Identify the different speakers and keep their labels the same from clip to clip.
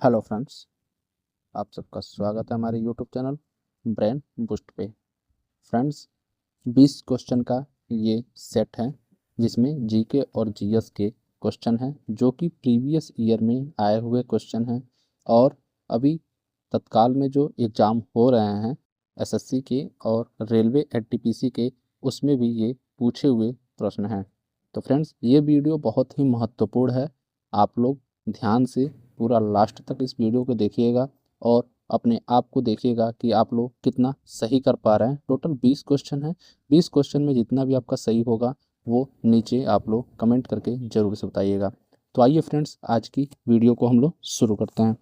Speaker 1: Hello friends, आप सबका स्वागत है हमारे यूट्यूब चैनल ब्रेन बूस्ट पे। फ्रेंड्स, 20 क्वेश्चन का ये सेट है जिसमें जीके और जीएस के क्वेश्चन हैं जो कि प्रीवियस ईयर में आए हुए क्वेश्चन हैं और अभी तत्काल में जो एग्ज़ाम हो रहे हैं एसएससी के और रेलवे एनटीपीसी के, उसमें भी ये पूछे हुए प्रश्न हैं। तो फ्रेंड्स, ये वीडियो बहुत ही महत्वपूर्ण है। आप लोग ध्यान से पूरा लास्ट तक इस वीडियो को देखिएगा और अपने आप को देखिएगा कि आप लोग कितना सही कर पा रहे हैं। टोटल 20 क्वेश्चन है। 20 क्वेश्चन में जितना भी आपका सही होगा वो नीचे आप लोग कमेंट करके ज़रूर से बताइएगा। तो आइए फ्रेंड्स, आज की वीडियो को हम लोग शुरू करते हैं।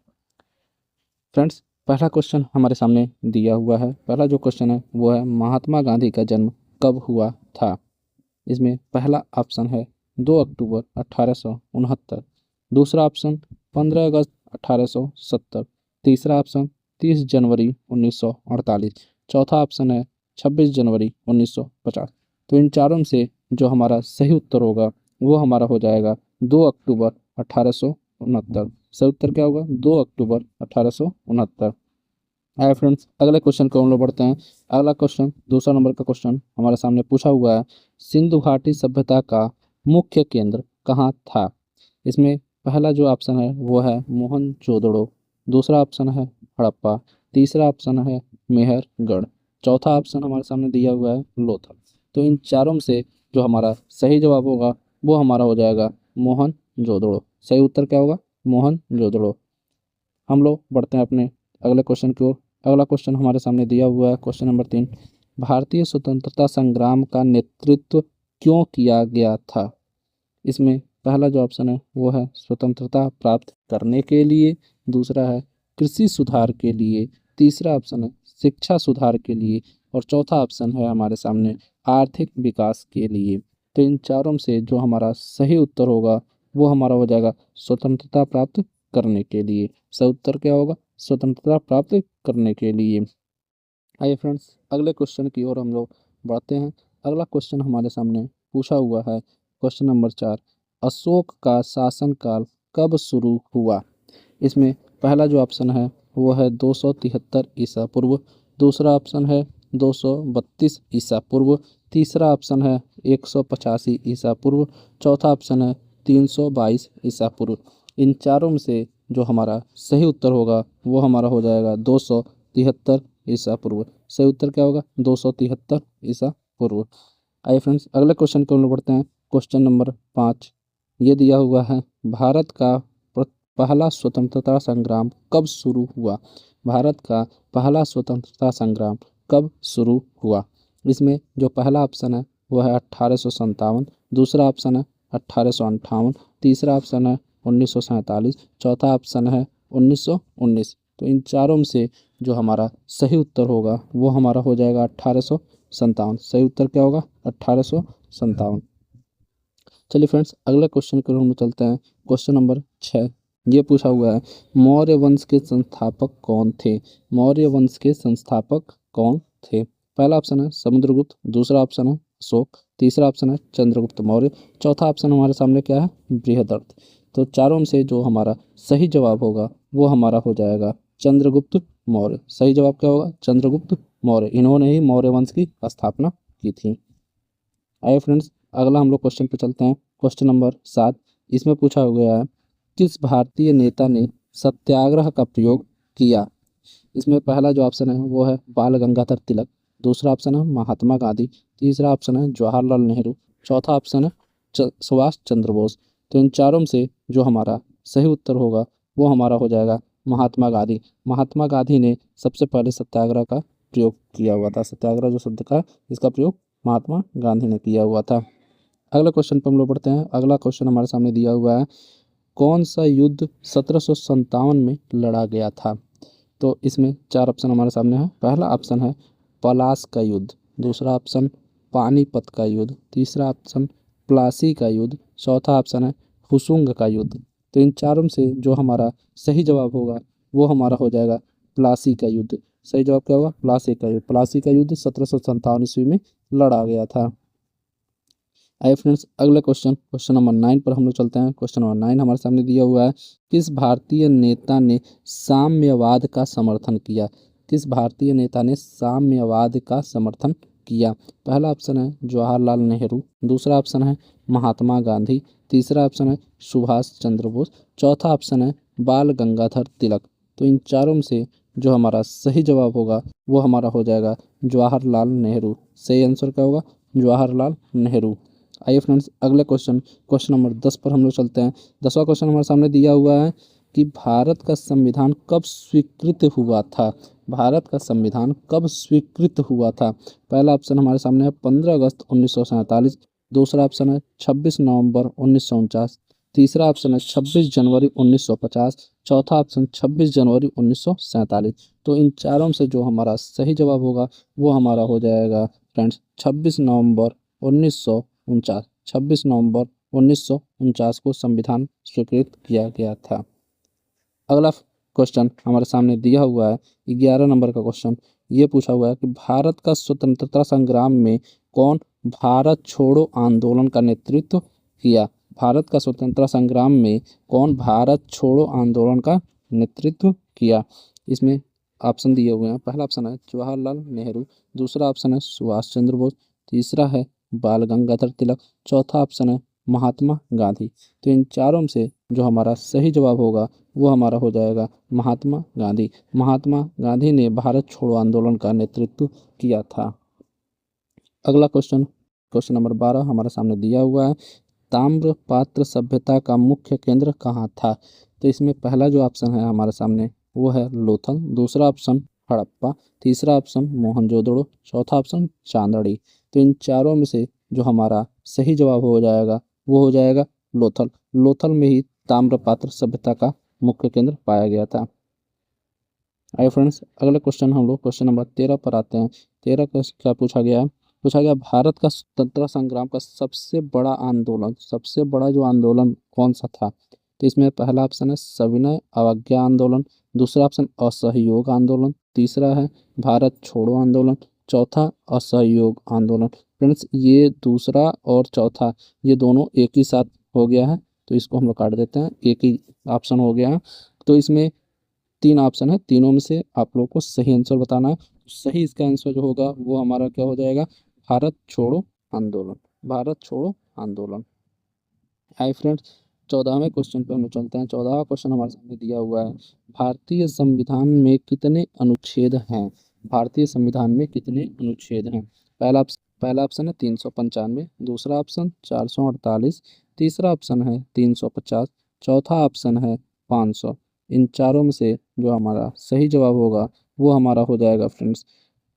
Speaker 1: फ्रेंड्स, पहला क्वेश्चन हमारे सामने दिया हुआ है। पहला जो क्वेश्चन है वो है महात्मा गांधी का जन्म कब हुआ था। इसमें पहला ऑप्शन है 2 अक्टूबर 1869, दूसरा ऑप्शन 15 अगस्त 1870, तीसरा ऑप्शन 30 जनवरी 1948, चौथा ऑप्शन है 26 जनवरी 1950। तो इन चारों में से जो हमारा सही उत्तर होगा वो हमारा हो जाएगा 2 अक्टूबर 1869। सही उत्तर क्या होगा? 2 अक्टूबर 1869। आए फ्रेंड्स, अगले क्वेश्चन को हम लोग बढ़ते हैं। अगला क्वेश्चन, दूसरा नंबर का क्वेश्चन हमारे सामने पूछा हुआ है, सिंधु घाटी सभ्यता का मुख्य केंद्र कहाँ था। इसमें पहला जो ऑप्शन है वो है मोहनजोदड़ो, दूसरा ऑप्शन है हड़प्पा, तीसरा ऑप्शन है मेहरगढ़, चौथा ऑप्शन हमारे सामने दिया हुआ है लोथल। तो इन चारों में से जो हमारा सही जवाब होगा वो हमारा हो जाएगा मोहनजोदड़ो। सही उत्तर क्या होगा? मोहनजोदड़ो। हम लोग बढ़ते हैं अपने अगले क्वेश्चन की ओर। अगला क्वेश्चन हमारे सामने दिया हुआ है, क्वेश्चन नंबर 3। भारतीय स्वतंत्रता संग्राम का नेतृत्व क्यों किया गया था। इसमें पहला जो ऑप्शन है वो है स्वतंत्रता प्राप्त करने के लिए, दूसरा है कृषि सुधार के लिए, तीसरा ऑप्शन है शिक्षा सुधार के लिए और चौथा ऑप्शन है हमारे सामने आर्थिक विकास के लिए। तो इन चारों में से जो हमारा सही उत्तर होगा वो हमारा हो जाएगा स्वतंत्रता प्राप्त करने के लिए। सही उत्तर क्या होगा? स्वतंत्रता प्राप्त करने के लिए। आइए फ्रेंड्स, अगले क्वेश्चन की ओर हम लोग बढ़ते हैं। अगला क्वेश्चन हमारे सामने पूछा हुआ है, क्वेश्चन नंबर 4। अशोक का शासनकाल कब शुरू हुआ। इसमें पहला जो ऑप्शन है वो है 273 ईसा पूर्व, दूसरा ऑप्शन है 232 ईसा पूर्व, तीसरा ऑप्शन है 185 ईसा पूर्व, चौथा ऑप्शन है 322 ईसा पूर्व। इन चारों में से जो हमारा सही उत्तर होगा वो हमारा हो जाएगा 273 ईसा पूर्व। सही उत्तर क्या होगा? 273 ईसा पूर्व। आइए फ्रेंड्स, अगले क्वेश्चन को हम लोग बढ़ते हैं। क्वेश्चन नंबर 5 ये दिया हुआ है, भारत का पहला स्वतंत्रता संग्राम कब शुरू हुआ। भारत का पहला स्वतंत्रता संग्राम कब शुरू हुआ। इसमें जो पहला ऑप्शन है वो है 1857, दूसरा ऑप्शन है 1858, तीसरा ऑप्शन है 1947, चौथा ऑप्शन है 1919। तो इन चारों में से जो हमारा सही उत्तर होगा वो हमारा हो जाएगा 1857। सही उत्तर क्या होगा? 1857। चलिए फ्रेंड्स, अगले क्वेश्चन की ओर हम चलते हैं। क्वेश्चन नंबर 6 ये पूछा हुआ है, मौर्य वंश के संस्थापक कौन थे। मौर्य वंश के संस्थापक कौन थे। पहला ऑप्शन है समुद्रगुप्त, दूसरा ऑप्शन है अशोक, तीसरा ऑप्शन है चंद्रगुप्त मौर्य, चौथा ऑप्शन हमारे सामने क्या है? बृहदर्थ। तो चारों में से जो हमारा सही जवाब होगा वो हमारा हो जाएगा चंद्रगुप्त मौर्य। सही जवाब क्या होगा? चंद्रगुप्त मौर्य। इन्होंने ही मौर्य वंश की स्थापना की थी। आइए फ्रेंड्स, अगला हम लोग क्वेश्चन पे चलते हैं। क्वेश्चन नंबर 7 इसमें पूछा गया है, किस भारतीय नेता ने सत्याग्रह का प्रयोग किया। इसमें पहला जो ऑप्शन है वो है बाल गंगाधर तिलक, दूसरा ऑप्शन है महात्मा गांधी, तीसरा ऑप्शन है जवाहरलाल नेहरू, चौथा ऑप्शन है सुभाष चंद्र बोस। तो इन चारों में से जो हमारा सही उत्तर होगा वो हमारा हो जाएगा महात्मा गांधी। महात्मा गांधी ने सबसे पहले सत्याग्रह का प्रयोग किया हुआ था। सत्याग्रह जो शब्द का इसका प्रयोग महात्मा गांधी ने किया हुआ था। अगला क्वेश्चन पर हम लोग बढ़ते हैं। अगला क्वेश्चन हमारे सामने दिया हुआ है, कौन सा युद्ध 1757 में लड़ा गया था। तो इसमें चार ऑप्शन हमारे सामने है। पहला ऑप्शन है पलास का युद्ध, दूसरा ऑप्शन पानीपत का युद्ध, तीसरा ऑप्शन प्लासी का युद्ध, चौथा ऑप्शन है हुसुंग का युद्ध। तो इन चारों में से जो हमारा सही जवाब होगा वो हमारा हो जाएगा प्लासी का युद्ध। सही जवाब क्या होगा? प्लासी का युद्ध। प्लासी का युद्ध 1757 ईस्वी में लड़ा गया था। आइए फ्रेंड्स अगला क्वेश्चन नंबर 9 पर हम लोग चलते हैं। क्वेश्चन नंबर 9 हमारे सामने दिया हुआ है, किस भारतीय नेता ने साम्यवाद का समर्थन किया? किस भारतीय नेता ने साम्यवाद का समर्थन किया? पहला ऑप्शन है जवाहरलाल नेहरू, दूसरा ऑप्शन है महात्मा गांधी, तीसरा ऑप्शन है सुभाष चंद्र बोस, चौथा ऑप्शन है बाल गंगाधर तिलक। तो इन चारों में से जो हमारा सही जवाब होगा वो हमारा हो जाएगा जवाहरलाल नेहरू। सही आंसर क्या होगा? जवाहरलाल नेहरू। आइए फ्रेंड्स अगले क्वेश्चन नंबर 10 पर हम लोग चलते हैं। 10वां क्वेश्चन हमारे सामने दिया हुआ है कि भारत का संविधान कब स्वीकृत हुआ था? भारत का संविधान कब स्वीकृत हुआ था? पहला ऑप्शन हमारे सामने है 15 अगस्त 1947, दूसरा ऑप्शन है 26 नवंबर 1949, तीसरा ऑप्शन है 26 जनवरी 1950, चौथा ऑप्शन 26 जनवरी 1947। तो इन चारों में से जो हमारा सही जवाब होगा वो हमारा हो जाएगा फ्रेंड्स 26 नवंबर 1949। 26 नवंबर 1949 को संविधान स्वीकृत किया गया था। अगला क्वेश्चन हमारे सामने दिया हुआ है 11 नंबर का क्वेश्चन। ये पूछा हुआ है कि भारत का स्वतंत्रता संग्राम में कौन भारत छोड़ो आंदोलन का नेतृत्व किया? भारत का स्वतंत्रता संग्राम में कौन भारत छोड़ो आंदोलन का नेतृत्व किया? इसमें ऑप्शन दिए हुए हैं। पहला ऑप्शन है जवाहरलाल नेहरू, दूसरा ऑप्शन है सुभाष चंद्र बोस, तीसरा है बाल गंगाधर तिलक, चौथा ऑप्शन है महात्मा गांधी। तो इन चारों में से जो हमारा सही जवाब होगा वो हमारा हो जाएगा महात्मा गांधी। महात्मा गांधी ने भारत छोड़ो आंदोलन का नेतृत्व किया था। अगला क्वेश्चन नंबर 12 हमारे सामने दिया हुआ है, ताम्रपात्र सभ्यता का मुख्य केंद्र कहाँ था? तो इसमें पहला जो ऑप्शन है हमारे सामने वो है लोथल, दूसरा ऑप्शन हड़प्पा, तीसरा ऑप्शन मोहनजोदड़ो, चौथा ऑप्शन चांदड़ी। तो इन चारों में से जो हमारा सही जवाब हो जाएगा वो हो जाएगा लोथल। लोथल में ही ताम्रपात्र सभ्यता का मुख्य केंद्र पाया गया था। आइए फ्रेंड्स अगला क्वेश्चन हम लोग क्वेश्चन नंबर 13 पर आते हैं। 13 का क्या पूछा गया है? पूछा गया भारत का स्वतंत्रता संग्राम का सबसे बड़ा आंदोलन, सबसे बड़ा जो आंदोलन कौन सा था? तो इसमें पहला ऑप्शन है सविनय अवज्ञा आंदोलन, दूसरा ऑप्शन असहयोग आंदोलन, तीसरा है भारत छोड़ो आंदोलन, चौथा असहयोग आंदोलन। फ्रेंड्स ये दूसरा और चौथा ये दोनों एक ही साथ हो गया है, तो इसको हम लोग काट देते हैं, एक ही ऑप्शन हो गया है। तो इसमें 3 ऑप्शन है, तीनों में से आप लोग को सही आंसर बताना है। सही इसका आंसर जो होगा वो हमारा क्या हो जाएगा? भारत छोड़ो आंदोलन। भारत छोड़ो आंदोलन। हाय फ्रेंड्स 14वें क्वेश्चन पे हम लोग चलते हैं। 14वां क्वेश्चन हमारे सामने दिया हुआ है, भारतीय संविधान में कितने अनुच्छेद हैं? भारतीय संविधान में कितने अनुच्छेद हैं? पहला ऑप्शन है 395, दूसरा ऑप्शन 448, तीसरा ऑप्शन है 350, चौथा ऑप्शन है 500। इन चारों में से जो हमारा सही जवाब होगा वो हमारा हो जाएगा फ्रेंड्स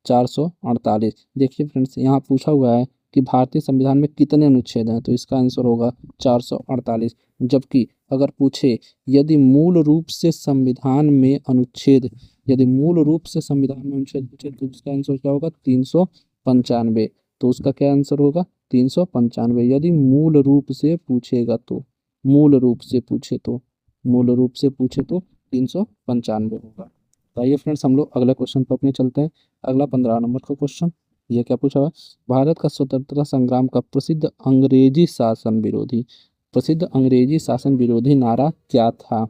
Speaker 1: 448। देखिए फ्रेंड्स यहाँ पूछा हुआ है कि भारतीय संविधान में कितने अनुच्छेद हैं, तो इसका आंसर होगा 448। जबकि अगर पूछे यदि मूल रूप से संविधान में अनुच्छेद, यदि मूल रूप से संविधान में अनुच्छेद पूछे तो इसका आंसर क्या होगा? 395। तो उसका क्या आंसर होगा? 395। यदि मूल रूप से पूछेगा तो, मूल रूप से पूछे तो, मूल रूप से पूछे तो 395 होगा। तो आइए फ्रेंड्स हम लोग अगला क्वेश्चन पर अपने चलते हैं। अगला 15 नंबर का क्वेश्चन ये क्या पूछा हुआ है, भारत का स्वतंत्रता संग्राम का प्रसिद्ध अंग्रेजी शासन विरोधी नारा क्या था?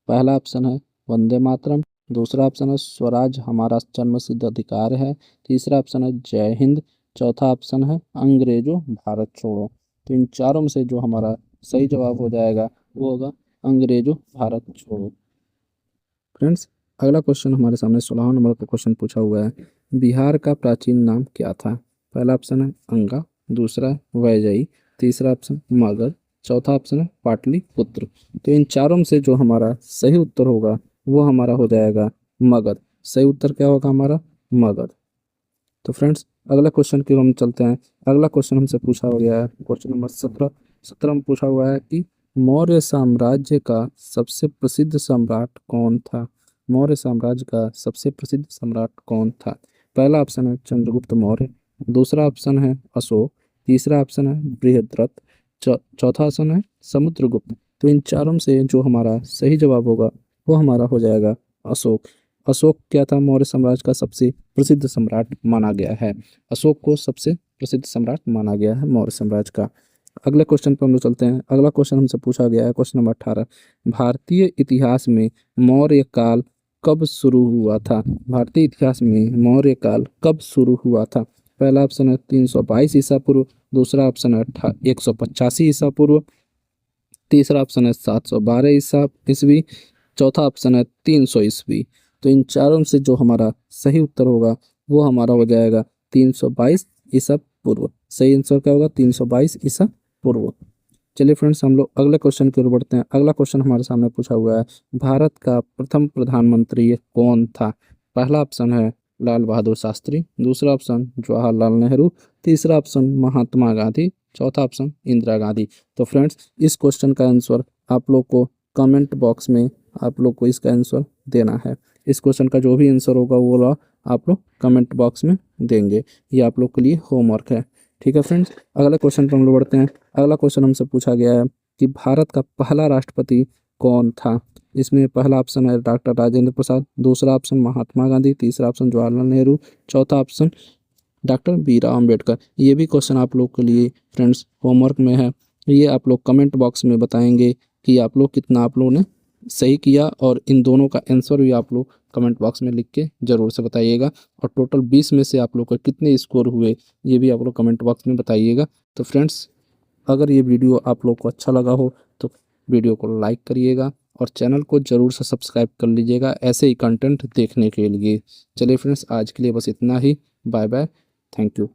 Speaker 1: पहला ऑप्शन है वंदे मातरम, दूसरा ऑप्शन है स्वराज हमारा जन्मसिद्ध अधिकार है, तीसरा ऑप्शन है जय हिंद, चौथा ऑप्शन है अंग्रेजों भारत छोड़ो। तो इन चारों में से जो हमारा सही जवाब हो जाएगा वो होगा अंग्रेजों भारत छोड़ो। फ्रेंड्स अगला क्वेश्चन हमारे सामने 16 नंबर का क्वेश्चन पूछा हुआ है, बिहार का प्राचीन नाम क्या था? पहला ऑप्शन है अंगा, दूसरा वैजयी, तीसरा ऑप्शन मगध, चौथा ऑप्शन है पाटलिपुत्र। तो इन चारों में से जो हमारा सही उत्तर होगा वो हमारा हो जाएगा मगध। सही उत्तर क्या होगा हमारा? मगध। तो फ्रेंड्स अगला क्वेश्चन की हम चलते हैं। अगला क्वेश्चन हमसे पूछा हो गया है क्वेश्चन नंबर 17 में पूछा हुआ है कि मौर्य साम्राज्य का सबसे प्रसिद्ध सम्राट कौन था? मौर्य साम्राज्य का सबसे प्रसिद्ध सम्राट कौन था? पहला ऑप्शन है चंद्रगुप्त मौर्य, दूसरा ऑप्शन है अशोक, तीसरा ऑप्शन है बृहद्रथ, चौथा ऑप्शन है समुद्रगुप्त। तो इन चारों में से जो हमारा सही जवाब होगा वो हमारा हो जाएगा अशोक। अशोक क्या था? मौर्य साम्राज्य का सबसे प्रसिद्ध सम्राट माना गया है। अशोक को सबसे प्रसिद्ध सम्राट माना गया है मौर्य साम्राज्य का। अगले क्वेश्चन पर हम लोग चलते हैं। अगला क्वेश्चन हमसे पूछा गया है क्वेश्चन नंबर 18, भारतीय इतिहास में मौर्य काल कब शुरू हुआ था? भारतीय इतिहास में मौर्य काल कब शुरू हुआ था? पहला ऑप्शन है 322 ईसा पूर्व, दूसरा ऑप्शन है 185 ईसा पूर्व, तीसरा ऑप्शन है 712 ईसा ईस्वी, चौथा ऑप्शन है 300 ईस्वी। तो इन चारों से जो हमारा सही उत्तर होगा वो हमारा हो जाएगा 322 ईसा पूर्व। सही आंसर क्या होगा? 322 ईसा पूर्व। चलिए फ्रेंड्स, हम लोग अगले क्वेश्चन की ओर बढ़ते हैं। अगला क्वेश्चन हमारे सामने पूछा हुआ है, भारत का प्रथम प्रधानमंत्री कौन था? पहला ऑप्शन है लाल बहादुर शास्त्री, दूसरा ऑप्शन जवाहरलाल नेहरू, तीसरा ऑप्शन महात्मा गांधी, चौथा ऑप्शन इंदिरा गांधी। तो फ्रेंड्स, इस क्वेश्चन का आंसर आप लोग को कमेंट बॉक्स में आप लोग को इसका आंसर देना है। इस क्वेश्चन का जो भी आंसर होगा वो आप लोग कमेंट बॉक्स में देंगे। ये आप लोग के लिए होमवर्क है। ठीक है फ्रेंड्स, अगला क्वेश्चन पर हम लोग बढ़ते हैं। अगला क्वेश्चन हमसे पूछा गया है कि भारत का पहला राष्ट्रपति कौन था? इसमें पहला ऑप्शन है डॉक्टर राजेंद्र प्रसाद, दूसरा ऑप्शन महात्मा गांधी, तीसरा ऑप्शन जवाहरलाल नेहरू, चौथा ऑप्शन डॉक्टर भीमराव अम्बेडकर। ये भी क्वेश्चन आप लोग के लिए फ्रेंड्स होमवर्क में है। ये आप लोग कमेंट बॉक्स में बताएंगे कि आप लोग कितना आप लोगों ने सही किया, और इन दोनों का आंसर भी आप लोग कमेंट बॉक्स में लिख के ज़रूर से बताइएगा। और टोटल 20 में से आप लोग का कितने स्कोर हुए ये भी आप लोग कमेंट बॉक्स में बताइएगा। तो फ्रेंड्स, अगर ये वीडियो आप लोग को अच्छा लगा हो तो वीडियो को लाइक करिएगा और चैनल को ज़रूर से सब्सक्राइब कर लीजिएगा ऐसे ही कंटेंट देखने के लिए। चलिए फ्रेंड्स, आज के लिए बस इतना ही। Bye bye, thank you.